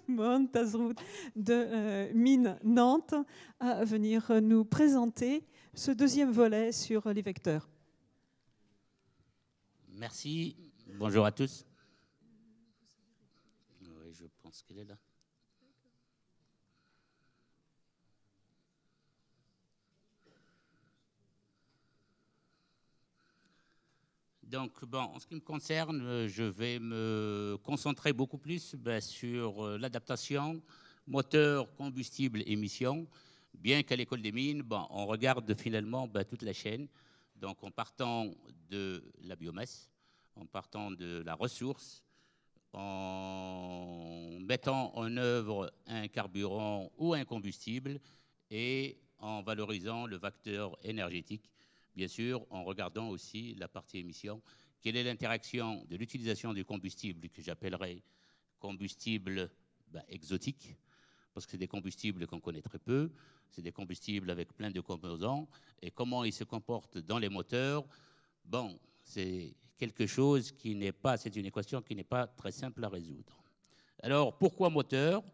Mohamed Tazroud de Mines Nantes à venir nous présenter ce deuxième volet sur les vecteurs. Merci. Bonjour à tous. Oui, je pense qu'elle est là. Donc, bon, en ce qui me concerne, je vais me concentrer beaucoup plus sur l'adaptation moteur, combustible, émission, bien qu'à l'école des mines, bon, on regarde finalement toute la chaîne. Donc, en partant de la biomasse, en partant de la ressource, en mettant en œuvre un carburant ou un combustible et en valorisant le facteur énergétique, bien sûr, en regardant aussi la partie émission. Quelle est l'interaction de l'utilisation du combustible que j'appellerais combustible exotique, parce que c'est des combustibles qu'on connaît très peu, c'est des combustibles avec plein de composants, et comment ils se comportent dans les moteurs, bon, c'est quelque chose qui n'est pas, c'est une équation qui n'est pas très simple à résoudre. Alors, pourquoi moteur?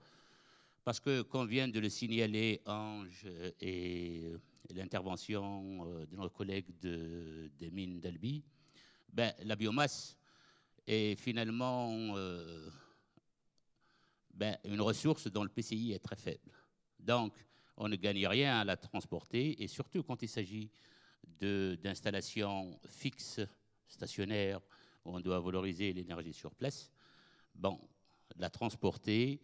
Parce que, comme vient de le signaler Ange et l'intervention de nos collègues des mines d'Albi, la biomasse est finalement une ressource dont le PCI est très faible. Donc, on ne gagne rien à la transporter, et surtout quand il s'agit d'installations fixes, stationnaires, où on doit valoriser l'énergie sur place, bon, la transporter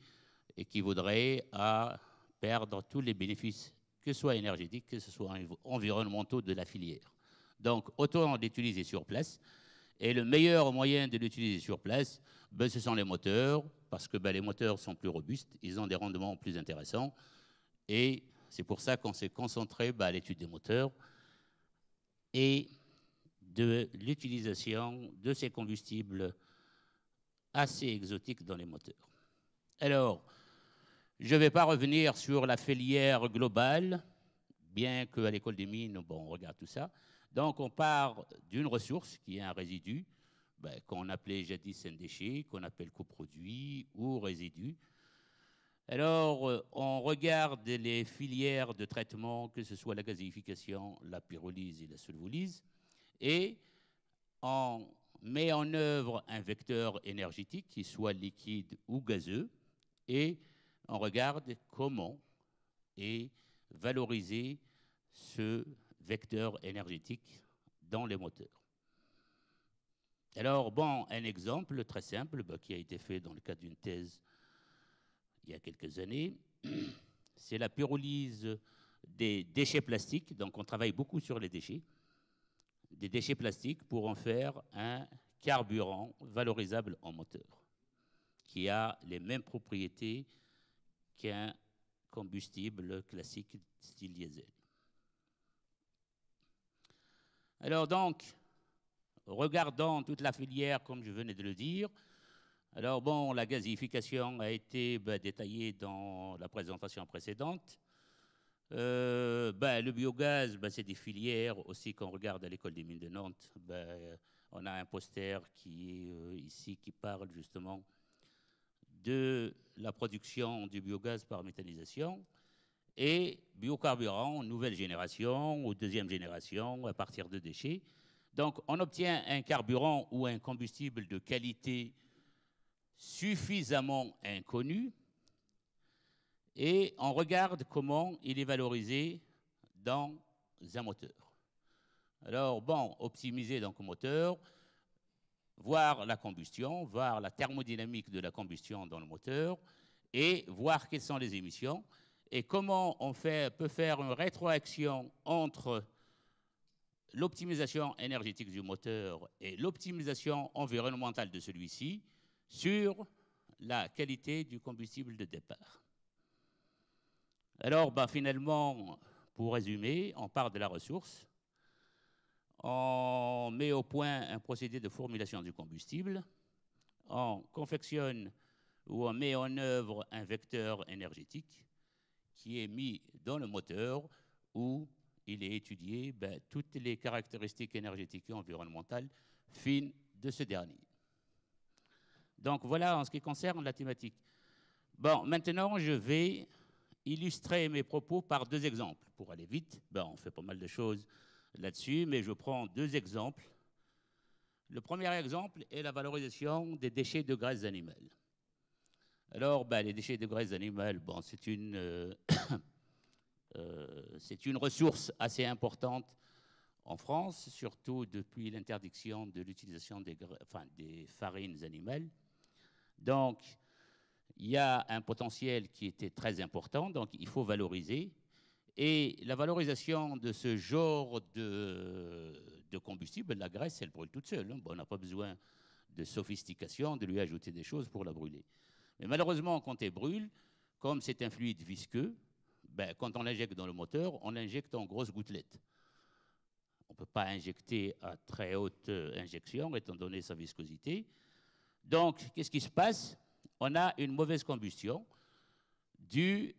équivaudrait à perdre tous les bénéfices, que ce soit énergétiques, que ce soit environnementaux de la filière. Donc, autant l'utiliser sur place. Et le meilleur moyen de l'utiliser sur place, ce sont les moteurs, parce que les moteurs sont plus robustes, ils ont des rendements plus intéressants. Et c'est pour ça qu'on s'est concentré à l'étude des moteurs et de l'utilisation de ces combustibles assez exotiques dans les moteurs. Alors, je ne vais pas revenir sur la filière globale, bien qu'à l'école des mines, bon, on regarde tout ça. Donc, on part d'une ressource qui est un résidu, qu'on appelait jadis un déchet, qu'on appelle coproduit ou résidu. Alors, on regarde les filières de traitement, que ce soit la gazéification, la pyrolyse et la solvolyse, et on met en œuvre un vecteur énergétique, qui soit liquide ou gazeux, et on regarde comment est valorisé ce vecteur énergétique dans les moteurs. Alors, bon, un exemple très simple qui a été fait dans le cadre d'une thèse il y a quelques années, c'est la pyrolyse des déchets plastiques. Donc, on travaille beaucoup sur les déchets, des déchets plastiques pour en faire un carburant valorisable en moteur, qui a les mêmes propriétés qu'un combustible classique style diesel. Alors donc, regardons toute la filière comme je venais de le dire. Alors bon, la gazéification a été détaillée dans la présentation précédente. Le biogaz, c'est des filières aussi qu'on regarde à l'école des mines de Nantes. On a un poster qui est ici qui parle justement de la production du biogaz par méthanisation et biocarburant, nouvelle génération ou deuxième génération à partir de déchets. Donc, on obtient un carburant ou un combustible de qualité suffisamment inconnu et on regarde comment il est valorisé dans un moteur. Alors, bon, optimiser donc le moteur, voir la combustion, voir la thermodynamique de la combustion dans le moteur et voir quelles sont les émissions et comment on peut faire une rétroaction entre l'optimisation énergétique du moteur et l'optimisation environnementale de celui-ci sur la qualité du combustible de départ. Alors, finalement, pour résumer, on part de la ressource, on met au point un procédé de formulation du combustible, on confectionne ou on met en œuvre un vecteur énergétique qui est mis dans le moteur où il est étudié toutes les caractéristiques énergétiques et environnementales fines de ce dernier. Donc voilà en ce qui concerne la thématique. Bon, maintenant, je vais illustrer mes propos par deux exemples. Pour aller vite, on fait pas mal de choses là-dessus, mais je prends deux exemples. Le premier exemple est la valorisation des déchets de graisses animales. Alors, les déchets de graisses animales, c'est une ressource assez importante en France, surtout depuis l'interdiction de l'utilisation des farines animales. Donc, il y a un potentiel qui était très important, donc il faut valoriser. Et la valorisation de ce genre de combustible, la graisse, elle brûle toute seule. On n'a pas besoin de sophistication, de lui ajouter des choses pour la brûler. Mais malheureusement, quand elle brûle, comme c'est un fluide visqueux, quand on l'injecte dans le moteur, on l'injecte en grosses gouttelettes. On ne peut pas injecter à très haute injection, étant donné sa viscosité. Donc, qu'est-ce qui se passe? On a une mauvaise combustion due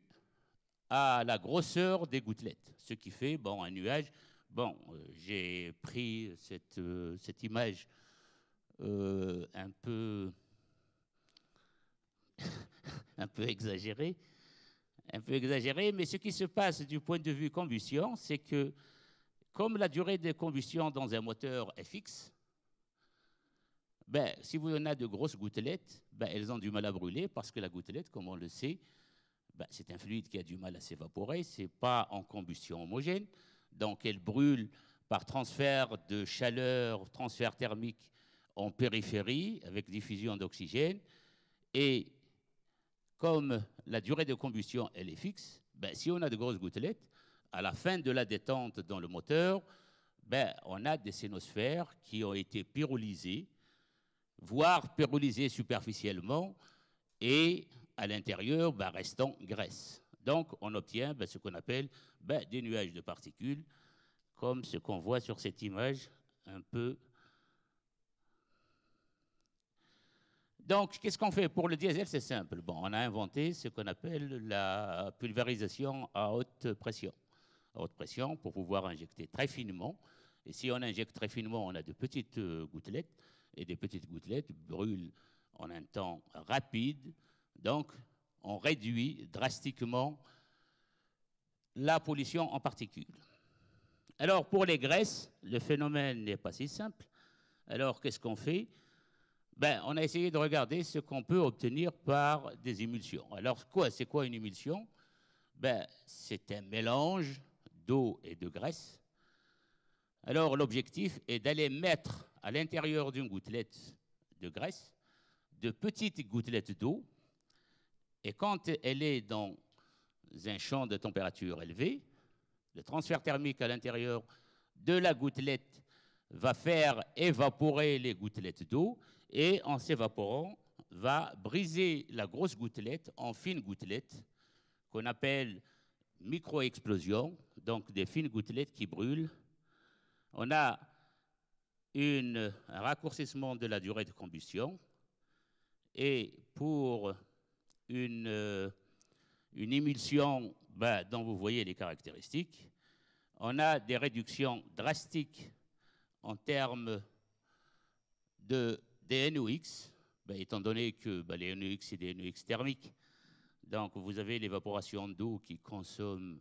à la grosseur des gouttelettes, ce qui fait un nuage. J'ai pris cette image un peu exagérée, mais ce qui se passe du point de vue combustion, c'est que comme la durée de combustion dans un moteur est fixe, si vous en avez de grosses gouttelettes, elles ont du mal à brûler parce que la gouttelette, comme on le sait, c'est un fluide qui a du mal à s'évaporer, ce n'est pas en combustion homogène, donc elle brûle par transfert de chaleur, transfert thermique en périphérie avec diffusion d'oxygène. Et comme la durée de combustion elle est fixe, si on a de grosses gouttelettes, à la fin de la détente dans le moteur, on a des cénosphères qui ont été pyrolysées, voire pyrolysées superficiellement, et à l'intérieur, restant graisse. Donc, on obtient ce qu'on appelle des nuages de particules, comme ce qu'on voit sur cette image un peu. Donc, qu'est-ce qu'on fait? Pour le diesel, c'est simple. On a inventé ce qu'on appelle la pulvérisation à haute pression. À haute pression, pour pouvoir injecter très finement. Et si on injecte très finement, on a de petites gouttelettes. Et des petites gouttelettes brûlent en un temps rapide. Donc, on réduit drastiquement la pollution en particules. Alors, pour les graisses, le phénomène n'est pas si simple. Alors, qu'est-ce qu'on fait? On a essayé de regarder ce qu'on peut obtenir par des émulsions. Alors, c'est quoi une émulsion? C'est un mélange d'eau et de graisse. Alors, l'objectif est d'aller mettre à l'intérieur d'une gouttelette de graisse de petites gouttelettes d'eau. Et quand elle est dans un champ de température élevée, le transfert thermique à l'intérieur de la gouttelette va faire évaporer les gouttelettes d'eau et en s'évaporant, va briser la grosse gouttelette en fines gouttelettes qu'on appelle micro-explosions, donc des fines gouttelettes qui brûlent. On a un raccourcissement de la durée de combustion et pour une émulsion dont vous voyez les caractéristiques, on a des réductions drastiques en termes des NOx, étant donné que les NOx, c'est des NOx thermiques. Donc, vous avez l'évaporation d'eau qui consomme,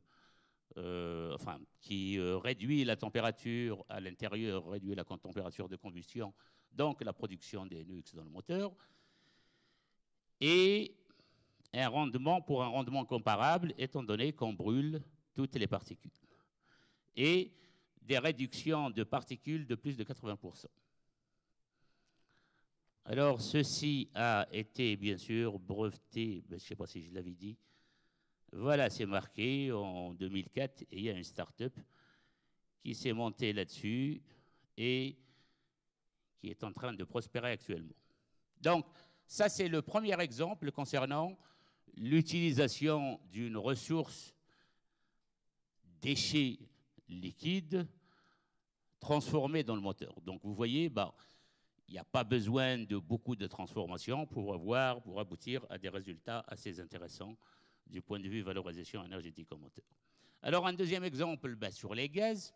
qui réduit la température à l'intérieur, réduit la température de combustion, donc la production des NOx dans le moteur. Et pour un rendement comparable, étant donné qu'on brûle toutes les particules. Et des réductions de particules de plus de 80%. Alors, ceci a été, bien sûr, breveté, je ne sais pas si je l'avais dit. Voilà, c'est marqué en 2004, et il y a une start-up qui s'est montée là-dessus et qui est en train de prospérer actuellement. Donc, ça, c'est le premier exemple concernant l'utilisation d'une ressource déchet liquide transformée dans le moteur. Donc, vous voyez, il n'y a pas besoin de beaucoup de transformation pour aboutir à des résultats assez intéressants du point de vue valorisation énergétique au moteur. Alors, un deuxième exemple sur les gaz.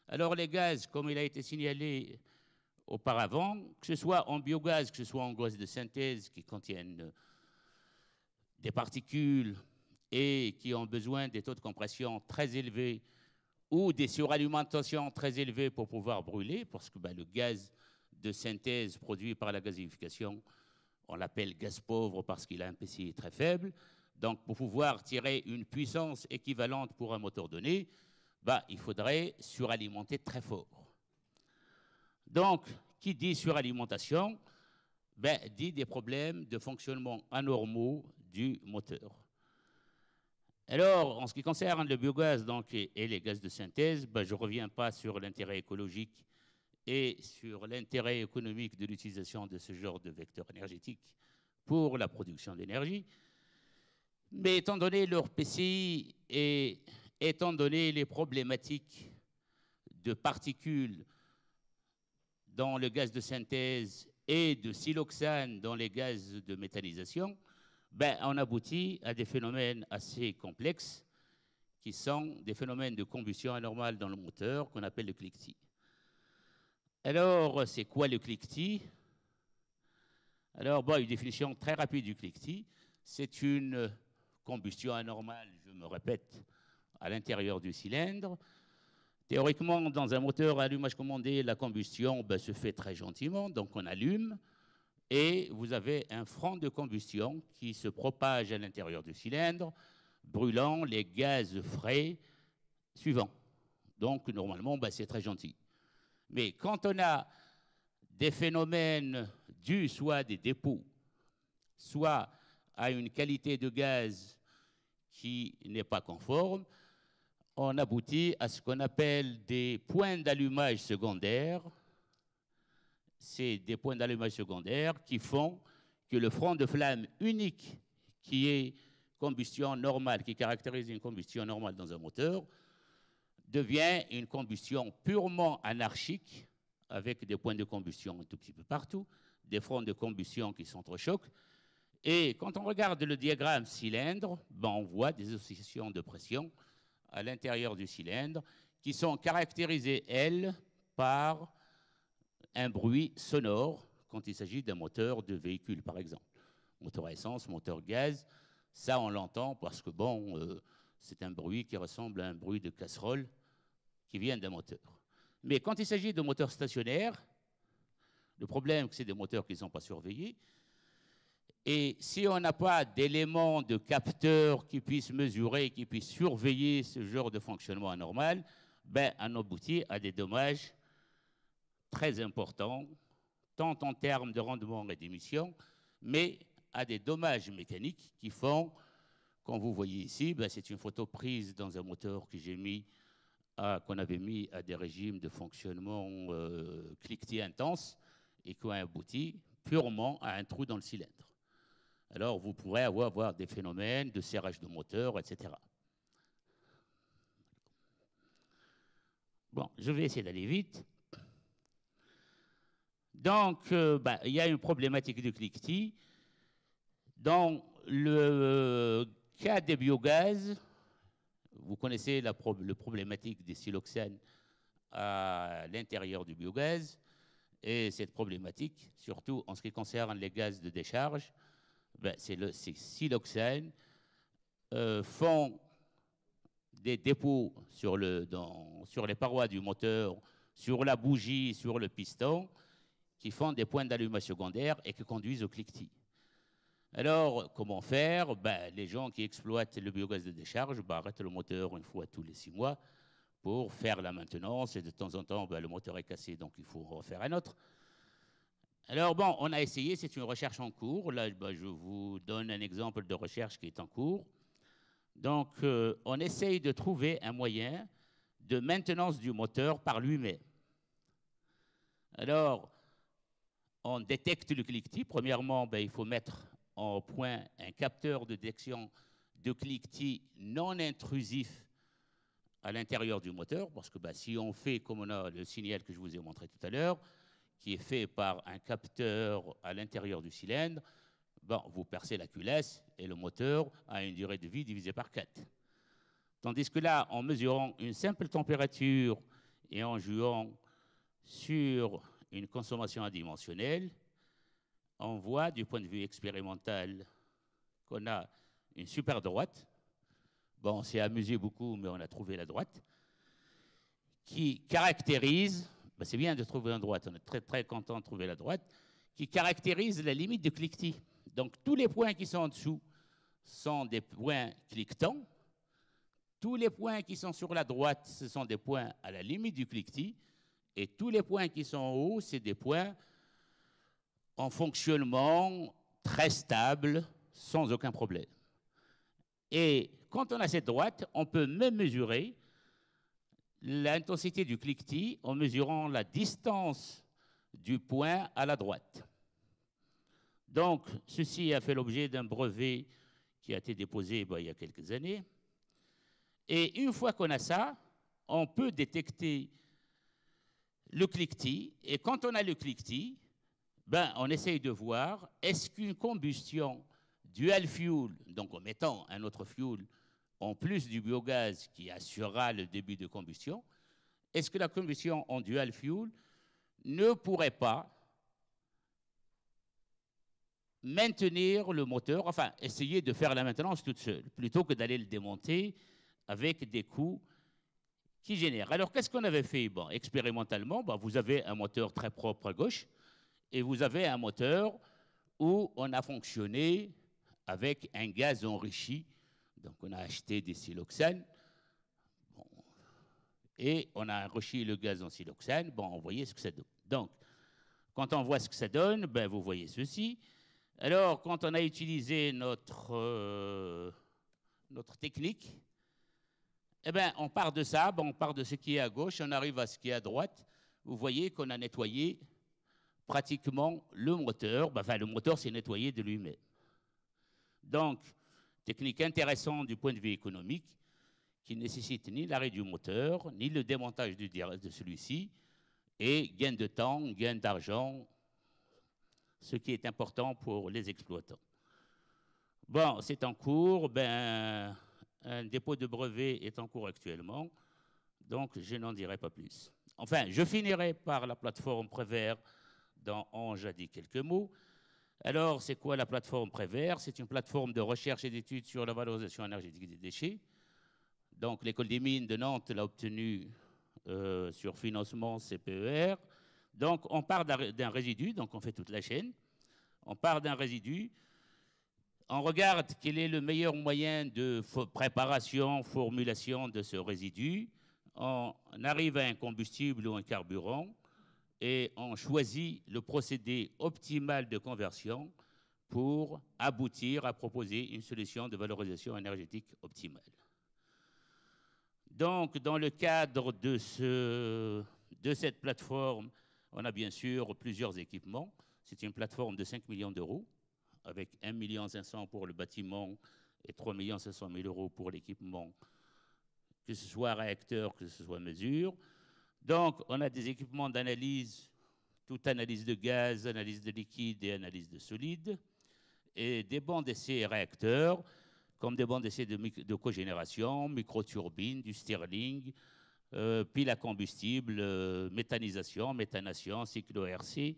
Alors, les gaz, comme il a été signalé auparavant, que ce soit en biogaz, que ce soit en gaz de synthèse qui contiennent des particules et qui ont besoin des taux de compression très élevés ou des suralimentations très élevées pour pouvoir brûler, parce que le gaz de synthèse produit par la gazification, on l'appelle gaz pauvre parce qu'il a un PCI très faible. Donc, pour pouvoir tirer une puissance équivalente pour un moteur donné, il faudrait suralimenter très fort. Donc, qui dit suralimentation, dit des problèmes de fonctionnement anormaux du moteur. Alors, en ce qui concerne le biogaz et les gaz de synthèse, je ne reviens pas sur l'intérêt écologique et sur l'intérêt économique de l'utilisation de ce genre de vecteur énergétique pour la production d'énergie. Mais étant donné leur PCI et étant donné les problématiques de particules dans le gaz de synthèse et de siloxane dans les gaz de méthanisation, on aboutit à des phénomènes assez complexes qui sont des phénomènes de combustion anormale dans le moteur qu'on appelle le cliquetis. Alors, c'est quoi le cliquetis? Alors, une définition très rapide du cliquetis, c'est une combustion anormale, je me répète, à l'intérieur du cylindre. Théoriquement, dans un moteur à allumage commandé, la combustion se fait très gentiment, donc on allume, et vous avez un front de combustion qui se propage à l'intérieur du cylindre, brûlant les gaz frais suivants. Donc, normalement, c'est très gentil. Mais quand on a des phénomènes dus soit à des dépôts, soit à une qualité de gaz qui n'est pas conforme, on aboutit à ce qu'on appelle des points d'allumage secondaires. C'est des points d'allumage secondaires qui font que le front de flamme unique qui est combustion normale, qui caractérise une combustion normale dans un moteur, devient une combustion purement anarchique avec des points de combustion un tout petit peu partout, des fronts de combustion qui s'entrechoquent. Et quand on regarde le diagramme cylindre, on voit des oscillations de pression à l'intérieur du cylindre qui sont caractérisées, elles, par un bruit sonore quand il s'agit d'un moteur de véhicule, par exemple. Moteur à essence, moteur gaz, ça on l'entend parce que c'est un bruit qui ressemble à un bruit de casserole qui vient d'un moteur. Mais quand il s'agit de moteurs stationnaires, le problème c'est que c'est des moteurs qui ne sont pas surveillés. Et si on n'a pas d'éléments de capteurs qui puissent mesurer, qui puissent surveiller ce genre de fonctionnement anormal, on aboutit à des dommages très importants, tant en termes de rendement et d'émissions, mais à des dommages mécaniques qui font, comme vous voyez ici, c'est une photo prise dans un moteur que j'ai mis, qu'on avait mis à des régimes de fonctionnement cliquetis intense et qui ont abouti purement à un trou dans le cylindre. Alors, vous pourrez avoir des phénomènes de serrage de moteur, etc. Bon, je vais essayer d'aller vite. Donc, il y a une problématique de cliquetis. Dans le cas des biogaz, vous connaissez la problématique des siloxanes à l'intérieur du biogaz. Et cette problématique, surtout en ce qui concerne les gaz de décharge, ces siloxanes font des dépôts sur les parois du moteur, sur la bougie, sur le piston, qui font des points d'allumage secondaires et qui conduisent au cliquetis. Alors, comment faire? Les gens qui exploitent le biogaz de décharge arrêtent le moteur une fois tous les 6 mois pour faire la maintenance, et de temps en temps, le moteur est cassé, donc il faut refaire un autre. Alors on a essayé, c'est une recherche en cours. Là, je vous donne un exemple de recherche qui est en cours. Donc, on essaye de trouver un moyen de maintenance du moteur par lui-même. Alors, on détecte le cliquetis. Premièrement, il faut mettre en point un capteur de détection de cliquetis non intrusif à l'intérieur du moteur, parce que si on fait comme on a le signal que je vous ai montré tout à l'heure, qui est fait par un capteur à l'intérieur du cylindre, vous percez la culasse et le moteur a une durée de vie divisée par 4. Tandis que là, en mesurant une simple température et en jouant sur une consommation adimensionnelle, on voit du point de vue expérimental qu'on a une super droite. Bon, on s'est amusé beaucoup, mais on a trouvé la droite, qui caractérise, ben c'est bien de trouver une droite, on est très très content de trouver la droite, qui caractérise la limite de cliquetis. Donc tous les points qui sont en dessous sont des points cliquetants. Tous les points qui sont sur la droite, ce sont des points à la limite du cliquetis. Et tous les points qui sont en haut, c'est des points en fonctionnement très stable, sans aucun problème. Et quand on a cette droite, on peut même mesurer l'intensité du cliquetis en mesurant la distance du point à la droite. Donc, ceci a fait l'objet d'un brevet qui a été déposé il y a quelques années. Et une fois qu'on a ça, on peut détecter le cliquetis. Et quand on a le cliquetis, ben, on essaye de voir est-ce qu'une combustion dual fuel, donc en mettant un autre fuel en plus du biogaz qui assurera le début de combustion, est-ce que la combustion en dual fuel ne pourrait pas maintenir le moteur, enfin essayer de faire la maintenance toute seule, plutôt que d'aller le démonter avec des coûts qui génèrent. Alors qu'est-ce qu'on avait fait? Bon, expérimentalement, bon, vous avez un moteur très propre à gauche et vous avez un moteur où on a fonctionné avec un gaz enrichi. Donc on a acheté des siloxanes bon, et on a enrichi le gaz en siloxane. Bon, on voyait ce que ça donne. Donc, quand on voit ce que ça donne, ben, vous voyez ceci. Alors, quand on a utilisé notre technique, eh ben, on part de ça, ben, on part de ce qui est à gauche, on arrive à ce qui est à droite. Vous voyez qu'on a nettoyé pratiquement le moteur. Ben, enfin, le moteur s'est nettoyé de lui-même. Donc, technique intéressante du point de vue économique, qui ne nécessite ni l'arrêt du moteur, ni le démontage de celui-ci, et gain de temps, gain d'argent, ce qui est important pour les exploitants. Bon, c'est en cours, ben, un dépôt de brevet est en cours actuellement, donc je n'en dirai pas plus. Enfin, je finirai par la plateforme Prévert, dont Ange a dit quelques mots. Alors, c'est quoi la plateforme Prévert? C'est une plateforme de recherche et d'études sur la valorisation énergétique des déchets. Donc, l'école des mines de Nantes l'a obtenue sur financement CPER. Donc, on part d'un résidu, donc on fait toute la chaîne. On part d'un résidu, on regarde quel est le meilleur moyen de préparation, formulation de ce résidu. On arrive à un combustible ou un carburant et on choisit le procédé optimal de conversion pour aboutir à proposer une solution de valorisation énergétique optimale. Donc, dans le cadre de cette plateforme, on a bien sûr plusieurs équipements. C'est une plateforme de 5 millions d'euros, avec 1 500 000 pour le bâtiment et 3 500 000 euros pour l'équipement, que ce soit réacteur, que ce soit mesure. Donc, on a des équipements d'analyse, toute analyse de gaz, analyse de liquide et analyse de solide, et des bancs d'essai réacteurs, comme des bancs d'essai de cogénération, microturbines, du Stirling, pile à combustible, méthanisation, méthanation, cyclo-RC,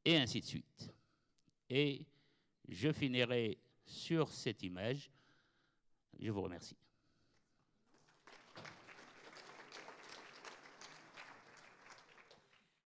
et ainsi de suite. Et je finirai sur cette image. Je vous remercie.